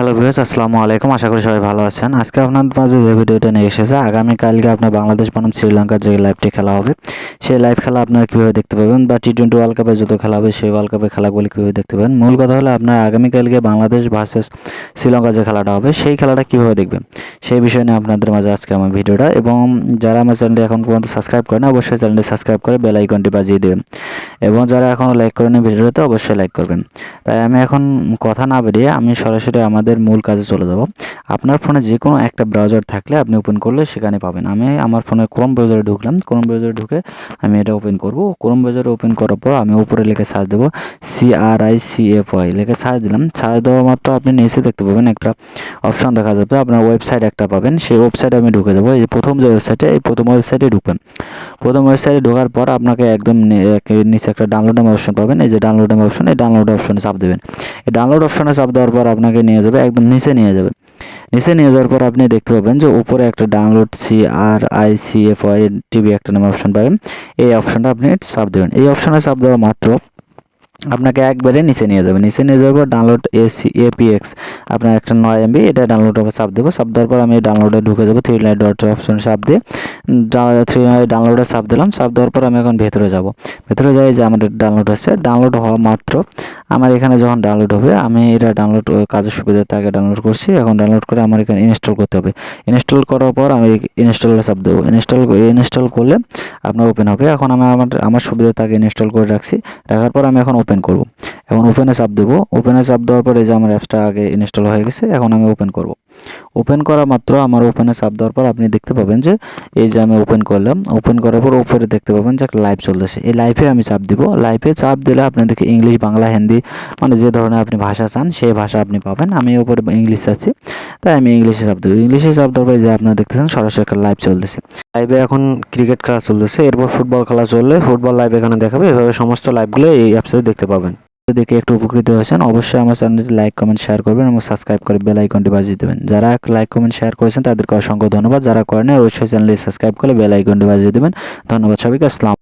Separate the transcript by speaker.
Speaker 1: Hello viewers, আসসালামু আলাইকুম। আশা করি সবাই ভালো আছেন। আজকে আপনাদের মাঝে যে ভিডিওটা নিয়ে এসেছে, আগামীকালকে আপনার বাংলাদেশ বনাম শ্রীলঙ্কার যে লাইভটি খেলা হবে, সেই লাইভ খেলা আপনারা কীভাবে দেখতে পাবেন, বা টি-20 ওয়ার্ল্ড কাপে যত খেলা হবে সেই ওয়ার্ল্ড কাপের খেলাগুলি কীভাবে দেখতে পাবেন। মূল কথা হলো আপনার আগামীকালকে বাংলাদেশ ভার্সেস শ্রীলঙ্কা যে খেলাটা হবে সেই খেলাটা কীভাবে দেখবেন, সেই বিষয় নিয়ে আপনাদের মাঝে আজকে আমার ভিডিওটা। এবং যারা আমার চ্যানেলটি এখন পর্যন্ত সাবস্ক্রাইব করেন, অবশ্যই চ্যানেলটি সাবস্ক্রাইব করে বেল আইকনটি বাজিয়ে দেবেন, এবং যারা এখনও লাইক করেন ভিডিওতে অবশ্যই লাইক করবেন। তাই আমি এখন কথা না বেরিয়ে আমি সরাসরি আমাদের মূল কাজে চলে যাব। আপনার ফোনে যে কোনো একটা ব্রাউজার থাকলে আপনি ওপেন করলে সেখানে পাবেন। আমি আমার ফোনে ক্রোম ব্রাউজারে ঢুকলাম। ক্রোম ব্রাউজারে ঢুকে আমি এটা ওপেন করব। ক্রোম ব্রাউজারে ওপেন করার পর আমি উপরে লিখে সার্চ দেবো CRICFY লিখে সার্চ দিলাম। সার্চ দেওয়া মাত্র আপনি নিচে দেখতে পাবেন একটা অপশন দেখা যাবে, আপনার ওয়েবসাইট একটা পাবেন। সেই ওয়েবসাইটে আমি ঢুকে যাবো। এই প্রথম যে ওয়েবসাইটে, এই প্রথম ওয়েবসাইটে ঢুকবেন। প্রথম ওয়েবসাইটে ঢোকার পর আপনাকে একদম নিচে একটা ডাউনলোড অপশন পাবেন। এই যে ডাউনলোড অপশন, এই ডাউনলোড অপশনে চাপ দেবেন। এই ডাউনলোড অপশনে চাপ দেওয়ার পর আপনাকে নিয়ে যাবে, একদম নিচে নিয়ে যাবে। নিচে নিয়ে যাওয়ার পর আপনি দেখতে পাবেন যে উপরে একটা ডাউনলোড CRICFY টিভি একটা নামে অপশন পাবেন। এই অপশনটা আপনি চাপ দেবেন। এই অপশনে চাপ দেওয়া মাত্র আপনাকে একবারে নিচে নিয়ে যাবে। নিচে নিয়ে যাওয়ার পর ডাউনলোড APX আপনার একটা 9 MB, এটা ডাউনলোড হবে। চাপ দেবো। চাপ দেওয়ার পর আমি ডাউনলোডে ঢুকে যাবো। 3 লাইন ডট অপশনে চাপ দিয়ে 3 ডাউনলোডে চাপ দিলাম। চাপ দেওয়ার পর আমি এখন ভেতরে যাব। ভেতরে যাই, যে আমাদের ডাউনলোড হচ্ছে। ডাউনলোড হওয়া মাত্র আমার এখানে যখন ডাউনলোড হবে, আমি এটা ডাউনলোড কাজের সুবিধাতে আগে ডাউনলোড করছি। এখন ডাউনলোড করে আমার এখানে ইনস্টল করতে হবে। ইনস্টল করার পর আমি ইনস্টলে চাপ দেবো। ইনস্টল করলে আপনার ওপেন হবে। এখন আমি আমার সুবিধাতে আগে ইনস্টল করে রাখছি। রাখার পর আমি এখন ওপেন করব। এখন ওপেনে চাপ দেবো। ওপেনে চাপ দেওয়ার পর এই যে আমার অ্যাপসটা আগে ইনস্টল হয়ে গেছে। এখন আমি ওপেন করব। ওপেন করা মাত্র আমার ওপেনে চাপ দেওয়ার পর আপনি দেখতে পাবেন যে এই যে আমি ওপেন করলাম। ওপেন করার পর উপরে দেখতে পাবেন যে একটা লাইভ চলতেছে। এই লাইভে আমি চাপ দিব। লাইভে চাপ দিলে আপনাদেরকে ইংলিশ, বাংলা, হিন্দি, মানে যে ধরনের আপনি ভাষা চান সেই ভাষা আপনি পাবেন। আমি উপরে ইংলিশ চাচ্ছি, তাই আমি ইংলিশে চাপ দেবো। ইংলিশে চাপ দেওয়ার পর যে আপনারা দেখতেছেন সরাসরি একটা লাইভ চলতেছে। লাইভে এখন ক্রিকেট খেলা চলতেছে, এরপর ফুটবল খেলা চললে ফুটবল লাইভ এখানে দেখাবে। এভাবে সমস্ত লাইভগুলো এই অ্যাপসে দেখতে পাবেন। দেখে একটু উপকৃত হয়েছেন, অবশ্যই আমার চ্যানেলটি লাইক, কমেন্ট, শেয়ার করবেন এবং সাবস্ক্রাইব করে বেল আইকনটি বাজিয়ে দেবেন। যারা লাইক, কমেন্ট, শেয়ার করেছেন তাদেরকে অসংখ্য ধন্যবাদ। যারা করেন অবশ্যই চ্যানেলটি সাবস্ক্রাইব করে বেল আইকনটি বাজিয়ে দেবেন। ধন্যবাদ সবাইকে। আসসালাম।